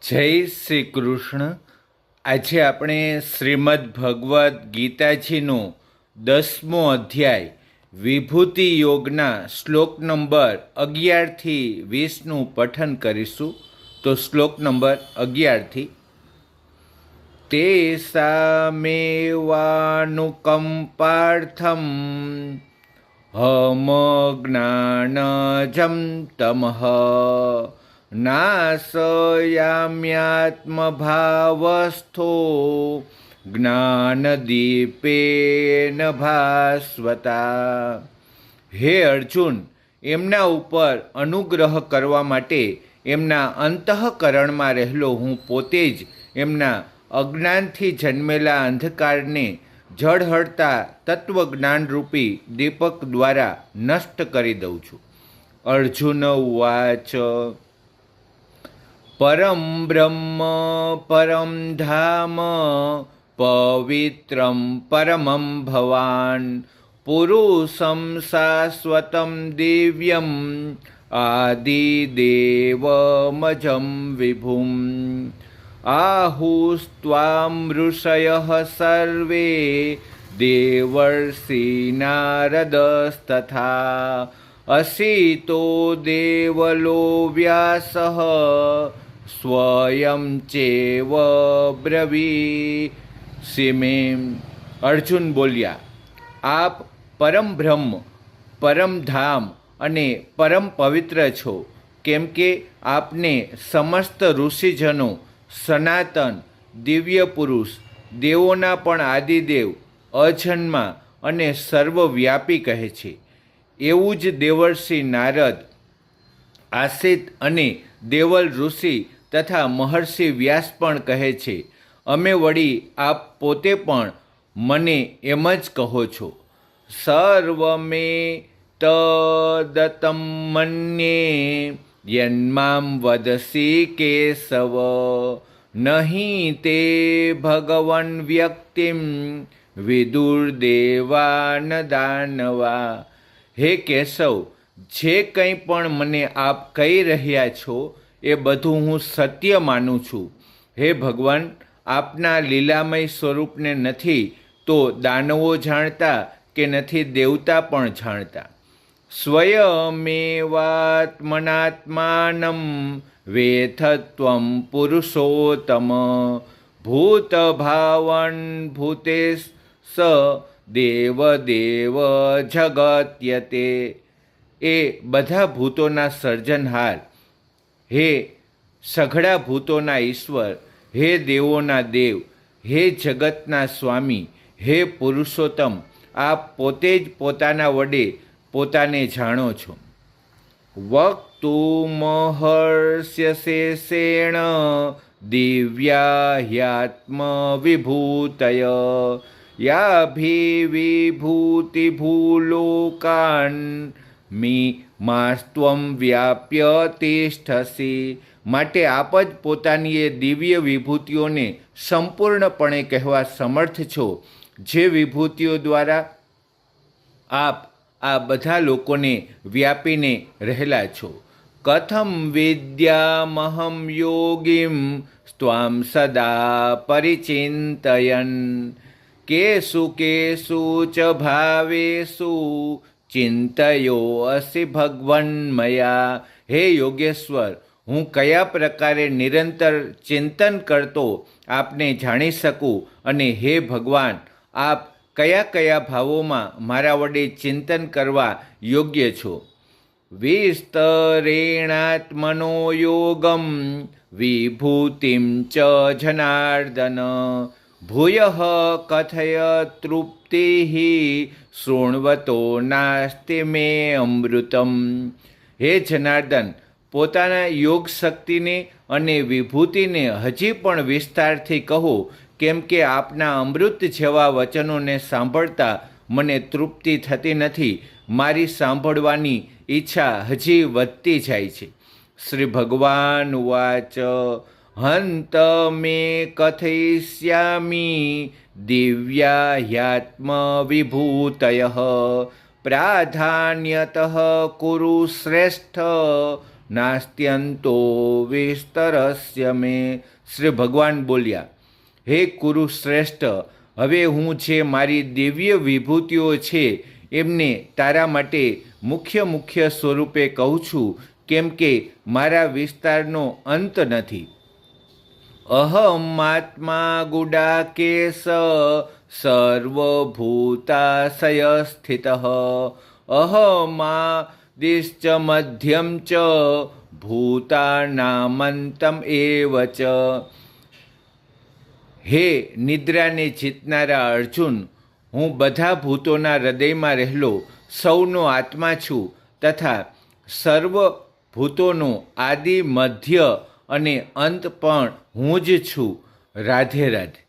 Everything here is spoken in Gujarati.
જય શ્રી કૃષ્ણ. આજે આપણે શ્રીમદ્ ભગવદ્ ગીતાજીનો 10મો અધ્યાય વિભૂતિ યોગના શ્લોક નંબર 11થી 20નું પઠન કરીશું. તો શ્લોક નંબર 11થી તેષામેવાનુકંપાર્થમ હમ જ્ઞાનજં તમઃ નાશયામ્યાત્મભાવસ્થો જ્ઞાનદીપેન ભાસ્વતા. હે અર્જુન, એમના ઉપર અનુગ્રહ કરવા માટે એમના અંતઃકરણમાં રહેલો હું પોતે જ એમના અજ્ઞાનથી જન્મેલા અંધકારને ઝળહળતા તત્વજ્ઞાનરૂપી દીપક દ્વારા નષ્ટ કરી દઉં છું. અર્જુન ઉવાચ પરમ બ્રહ્મ પરમ ધામ પવિત્રમ પરમં ભવાન પુરુષમ શાશ્વતમ દિવ્યમ આદિદેવમજં વિભુમ આહુસ્ત્વામ ઋષયઃ સર્વે દેવર્ષિ નારદસ્તથા અસિતો દેવલો વ્યાસઃ સ્વયં ચેવ બ્રવીષિમે. અર્જુન બોલ્યા, આપ પરમ બ્રહ્મ, પરમ ધામ અને પરમ પવિત્ર છો, કેમ કે આપને સમસ્ત ઋષિજનો સનાતન દિવ્ય પુરુષ, દેવોના પણ આદિદેવ, અજન્મા અને સર્વવ્યાપી કહે છે. એવું જ દેવર્ષિ નારદ, આસિત અને દેવલ ઋષિ તથા મહર્ષિ વ્યાસ પણ કહે છે. અમે વળી આપ પોતે પણ મને એમ જ કહો છો. સર્વમે તદતમ મન્યે યન્મામ વદસી કેશવ નહીં તે ભગવન વ્યક્તિમ વિદુર્દેવાન દાનવા. હે કેશવ, જે કંઈ પણ મને આપ કહી રહ્યા છો એ બધું હું સત્ય માનું છું. હે ભગવાન, આપના લીલામય સ્વરૂપને નથી તો દાનવો જાણતા કે નથી દેવતા પણ જાણતા. સ્વયમેવાત્મનાત્માનં વેથત્વં પુરુષોત્તમ ભૂતભાવન ભૂતેશ દેવદેવ જગત્યતે. એ બધા ભૂતોના સર્જનહાર, હે સઘળા ભૂતોના ઈશ્વર, હે દેવોના દેવ, હે જગતના સ્વામી, હે પુરુષોત્તમ, આપ પોતે જ પોતાના વડે પોતાને જાણો છો. વક્તુમહર્ષ્યશેષેણ દિવ્યા હ્યાત્મવિભૂતય યાભિવિભૂતિભૂલોકાન માસ્ત્વં વ્યાપ્ય તિષ્ઠસી. માટે આપ જ પોતાની એ દિવ્ય વિભૂતિઓને સંપૂર્ણપણે કહેવા સમર્થ છો, જે વિભૂતિઓ દ્વારા આપ આ બધા લોકોને વ્યાપીને રહેલા છો. કથમ વિદ્યામહં યોગીમ સ્ત્વાં સદા પરિચિંતયન કેસુ કેસુ ચ ભાવેષુ ચિંતયો અસि ભગવન મયા. હે યોગેશ્વર, હું કયા પ્રકારે નિરંતર ચિંતન કરતો આપને જાણી શકું, અને હે ભગવાન, આપ કયા કયા ભાવોમાં મારા વડે ચિંતન કરવા યોગ્ય છો. વિસ્તરેણાત્મનો યોગમ વિભૂતિમ ચ જનાર્દન ભૂયઃ કથય તૃપ્તિઃ શૃણ્વતો નાસ્તિ મે અમૃતમ. હે જનાર્દન, પોતાના યોગ શક્તિને અને વિભૂતિને હજી પણ વિસ્તારથી કહો, કેમ કે આપના અમૃત જેવા વચનોને સાંભળતા મને તૃપ્તિ થતી નથી. મારી સાંભળવાની ઈચ્છા હજી વધતી જાય છે. શ્રી ભગવાન ઉવાચ હંત મે કથયિષ્યામિ દિવ્યા હ્યાત્મવિભૂતયઃ પ્રાધાન્યતઃ કુરુ શ્રેષ્ઠ નાસ્ત્યંતો વિસ્તરસ્ય મે. શ્રી ભગવાન બોલ્યા, હે કુરુશ્રેષ્ઠ, હવે હું જે મારી દિવ્ય વિભૂતિઓ છે એમને તારા માટે મુખ્ય સ્વરૂપે કહું છું, કેમ કે મારા વિસ્તારનો અંત નથી. અહમાત્મા ગુડાકેશ સર્વભૂતાશય સ્થિત. અહમાદિશ્ચ મધ્યમ ચ ભૂતાનામંતમ એવ ચ. હે નિદ્રાને જીતનારા અર્જુન, હું બધા ભૂતોના હૃદયમાં રહેલો સૌનો આત્મા છું તથા સર્વ ભૂતોનો આદિ, મધ્ય અને અંત પણ હું જ છું. રાધે રાધે.